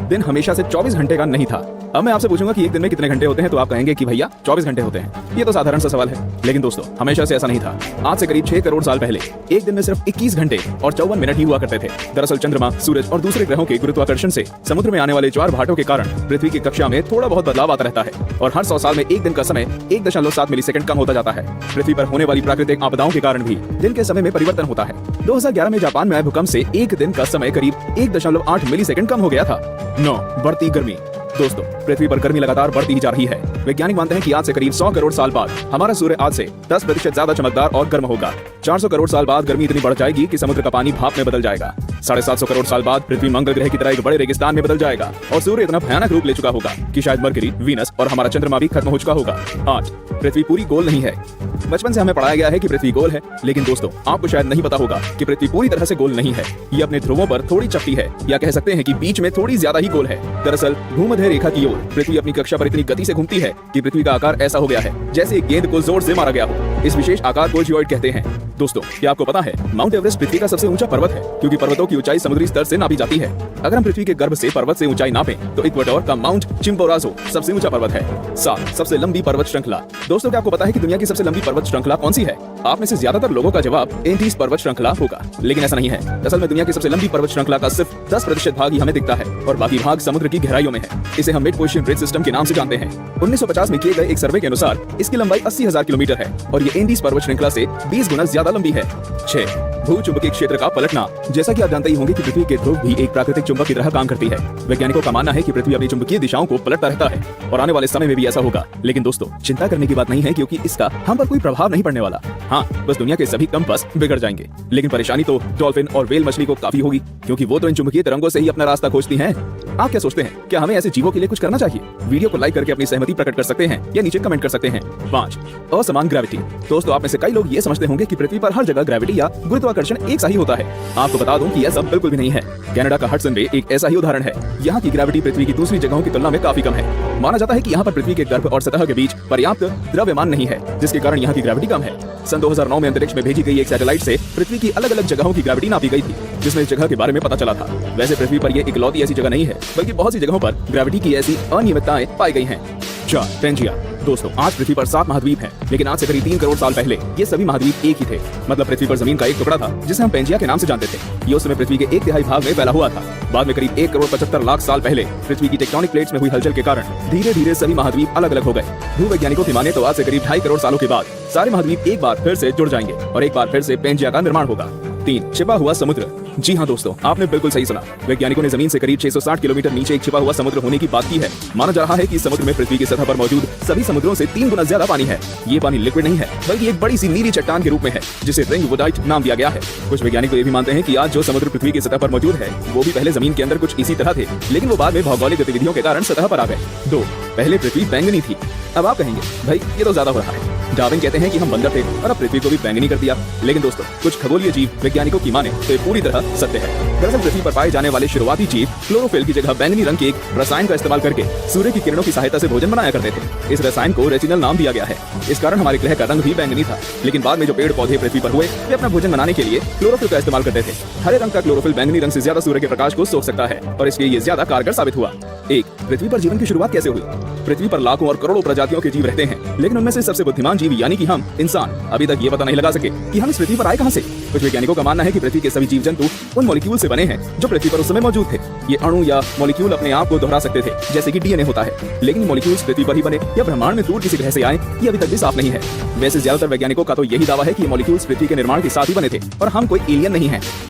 दिन हमेशा से 24 घंटे का नहीं था। अब मैं आपसे पूछूंगा कि एक दिन में कितने घंटे होते हैं, तो आप कहेंगे कि भैया 24 घंटे होते हैं। ये तो साधारण सा सवाल है, लेकिन दोस्तों हमेशा से ऐसा नहीं था। आज से करीब 6 करोड़ साल पहले एक दिन में सिर्फ 21 घंटे और 54 मिनट ही हुआ करते थे। दरअसल चंद्रमा, सूरज और दूसरे ग्रहों के गुरुत्वाकर्षण से समुद्र में आने वाले ज्वार भाटों के कारण पृथ्वी की कक्षा में थोड़ा बहुत बदलाव आता रहता है और हर 100 साल में एक दिन का समय 1.7 मिलीसेकंड कम होता जाता है। पृथ्वी पर होने वाली प्राकृतिक आपदाओं के कारण भी दिन के समय में परिवर्तन होता है। 2011 में जापान में आए भूकंप से एक दिन का समय करीब 1.8 मिलीसेकंड कम हो गया था। 9 बढ़ती गर्मी। दोस्तों पृथ्वी पर गर्मी लगातार बढ़ती ही जा रही है। वैज्ञानिक मानते हैं कि आज से करीब 100 करोड़ साल बाद हमारा सूर्य आज से 10% ज्यादा चमकदार और गर्म होगा। 400 करोड़ साल बाद गर्मी इतनी बढ़ जाएगी कि समुद्र का पानी भाप में बदल जाएगा। 750 करोड़ साल बाद पृथ्वी मंगल ग्रह की तरह एक बड़े रेगिस्तान में बदल जाएगा और सूर्य इतना भयानक रूप ले चुका होगा कि शायद मरकरी, वीनस और हमारा चंद्रमा भी खत्म हो चुका होगा। 8 पृथ्वी पूरी गोल नहीं है। बचपन से हमें पढ़ाया गया है कि पृथ्वी गोल है, लेकिन दोस्तों आपको शायद नहीं पता होगा कि पृथ्वी पूरी तरह से गोल नहीं है। ये अपने ध्रुवों पर थोड़ी चपटी है, या कह सकते हैं कि बीच में थोड़ी ज्यादा ही गोल है। दरअसल भूमध्य रेखा की ओर पृथ्वी अपनी कक्षा पर इतनी गति से घूमती है कि पृथ्वी का आकार ऐसा हो गया है जैसे एक गेंद को जोर से मारा गया हो। इस विशेष आकार को जियोइड कहते हैं। दोस्तों क्या आपको पता है माउंट एवरेस्ट पृथ्वी का सबसे ऊंचा पर्वत है, क्योंकि पर्वतों की ऊंचाई समुद्री स्तर से नापी जाती है। अगर हम पृथ्वी के गर्भ से पर्वत से ऊंचाई नापें तो इक्वेडोर का माउंट चिम्बोराजो सबसे ऊंचा पर्वत है। 7 सबसे लंबी पर्वत श्रृंखला। दोस्तों क्या आपको पता है कि दुनिया की सबसे लंबी पर्वत श्रृंखला कौन सी है? आप में से ज्यादातर लोगों का जवाब एंडीज पर्वत श्रृंखला होगा, लेकिन ऐसा नहीं है। असल में दुनिया की सबसे लंबी पर्वत श्रृंखला का सिर्फ 10% भाग ही हमें दिखता है और बाकी भाग समुद्र की गहराइयों में है। इसे हम मिड ओशियन रिज सिस्टम के नाम से जानते हैं। 1950 में किए गए एक सर्वे के अनुसार इसकी लंबाई 80,000 किलोमीटर है और ये एंडीज पर्वत श्रृंखला से 20 गुना ज्यादा लंबी है। 6 भूचुंबकीय क्षेत्र का पलटना। जैसा कि आप जानते ही होंगे कि पृथ्वी के ध्रुव भी एक प्राकृतिक चुंबक की तरह काम करती है। वैज्ञानिकों का मानना है कि पृथ्वी अपनी चुंबकीय दिशाओं को पलटता रहता है और आने वाले समय में भी ऐसा होगा। लेकिन दोस्तों चिंता करने की बात नहीं है, क्योंकि इसका हम पर कोई प्रभाव नहीं पड़ने वाला। हाँ, बस दुनिया के सभी कंपास बिगड़ जाएंगे। लेकिन परेशानी तो डॉल्फिन और व्हेल मछली को काफी होगी, क्योंकि वो तो इन चुंबकीय तरंगों से ही अपना रास्ता खोजती हैं। आप क्या सोचते हैं, क्या हमें ऐसे जीवों के लिए कुछ करना चाहिए? वीडियो को लाइक करके अपनी सहमति प्रकट कर सकते हैं या नीचे कमेंट कर सकते हैं। 5 असमान ग्रेविटी। दोस्तों आप में से कई लोग ये समझते होंगे कि पृथ्वी पर हर जगह ग्रेविटी या गुरुत्वाकर्षण एक सा ही होता है। आपको बता दूं कि ऐसा बिल्कुल भी नहीं है। कनाडा का हडसन बे एक ऐसा ही उदाहरण है। यहाँ की ग्रेविटी पृथ्वी की दूसरी जगहों की तुलना में काफी कम है। माना जाता है कि यहाँ पर पृथ्वी के गर्भ और सतह के बीच पर्याप्त द्रव्यमान नहीं है, जिसके कारण यहाँ की ग्रेविटी कम है। सन 2009 में अंतरिक्ष में भेजी गई एक सैटेलाइट से पृथ्वी की अलग अलग जगहों की ग्रेविटी नापी गई थी, जिसमें इस जगह के बारे में पता चला था। वैसे पृथ्वी पर ये इकलौती ऐसी जगह नहीं है, बल्कि बहुत सी जगहों पर ग्रेविटी की ऐसी अनियमितताएं पाई गई हैं। 4 पेंजिया। दोस्तों आज पृथ्वी पर 7 महाद्वीप हैं, लेकिन आज से करीब 3 करोड़ साल पहले ये सभी महाद्वीप एक ही थे। मतलब पृथ्वी पर जमीन का एक टुकड़ा था जिसे हम पेंजिया के नाम से जानते थे। ये उस समय पृथ्वी के 1/3 भाग में फैला हुआ था। बाद में करीब 1 करोड़ 75 लाख साल पहले पृथ्वी की टेक्टोनिक प्लेट्स में हुई हलचल के कारण धीरे धीरे सभी महाद्वीप अलग अलग हो गए। भूवैज्ञानिकों की माने तो आज से करीब 2.5 करोड़ सालों के बाद सारे महाद्वीप एक बार फिर से जुड़ जाएंगे और एक बार फिर से पेंजिया का निर्माण होगा। 3 छिपा हुआ समुद्र। जी हाँ दोस्तों, आपने बिल्कुल सही सुना। वैज्ञानिकों ने जमीन से करीब 660 किलोमीटर नीचे एक छिपा हुआ समुद्र होने की बात की है। माना जा रहा है कि समुद्र में पृथ्वी की सतह पर मौजूद सभी समुद्रों से 3 गुना ज्यादा पानी है। ये पानी लिक्विड नहीं है, बल्कि एक बड़ी सी नीली चट्टान के रूप में है, जिसे रिंग वुडाइट नाम दिया गया है। कुछ वैज्ञानिक तो ये भी मानते हैं कि आज जो समुद्र पृथ्वी की सतह पर मौजूद है वो भी पहले जमीन के अंदर कुछ इसी तरह थे, लेकिन वो बाद में भौगोलिक गतिविधियों के कारण सतह पर आ गए। 2 पहले पृथ्वी बैंगनी थी। अब आप कहेंगे भाई ये तो ज्यादा हो रहा है। डार्विन कहते हैं कि हम बंदर थे और अब पृथ्वी को भी बैंगनी कर दिया। लेकिन दोस्तों कुछ खगोलीय जीव वैज्ञानिकों की माने तो ये पूरी तरह सत्य है। दरअसल पृथ्वी पर पाए जाने वाले शुरुआती जीव क्लोरोफिल की जगह बैंगनी रंग के एक रसायन का इस्तेमाल करके सूर्य की किरणों की सहायता से भोजन बनाया करते थे। इस रसायन को रेटिनल नाम दिया गया है। इस कारण हमारे ग्रह का रंग भी बैंगनी था। लेकिन बाद में जो पेड़ पौधे पृथ्वी पर हुए वे अपना भोजन बनाने के लिए क्लोरोफिल का इस्तेमाल करते थे। हरे रंग का क्लोरोफिल बैंगनी रंग से ज्यादा सूर्य के प्रकाश को सोख सकता है और इसलिए ये ज्यादा कारगर साबित हुआ। 1 पृथ्वी पर जीवन की शुरुआत कैसे हुई? पृथ्वी पर लाखों और करोड़ों प्रजातियों के जीव रहते हैं, लेकिन उनमें से सबसे बुद्धिमान जीव यानी कि हम इंसान अभी तक ये पता नहीं लगा सके कि हम इस पृथ्वी पर आए कहां से। कुछ वैज्ञानिकों का मानना है कि पृथ्वी के सभी जीव जंतु उन मॉलिक्यूल से बने हैं जो पृथ्वी पर उस समय मौजूद थे। ये अणु या मॉलिक्यूल अपने आप को दोहरा सकते थे, जैसे कि डीएनए होता है, लेकिन ये मॉलिक्यूल्स पृथ्वी पर ही बने या ब्रह्मांड में दूर किसी ग्रह से आए, ये अभी तक भी साफ नहीं है। वैसे ज्यादातर वैज्ञानिकों का तो यही दावा है कि ये मॉलिक्यूल्स पृथ्वी के निर्माण के साथ ही बने थे और हम कोई एलियन नहीं है।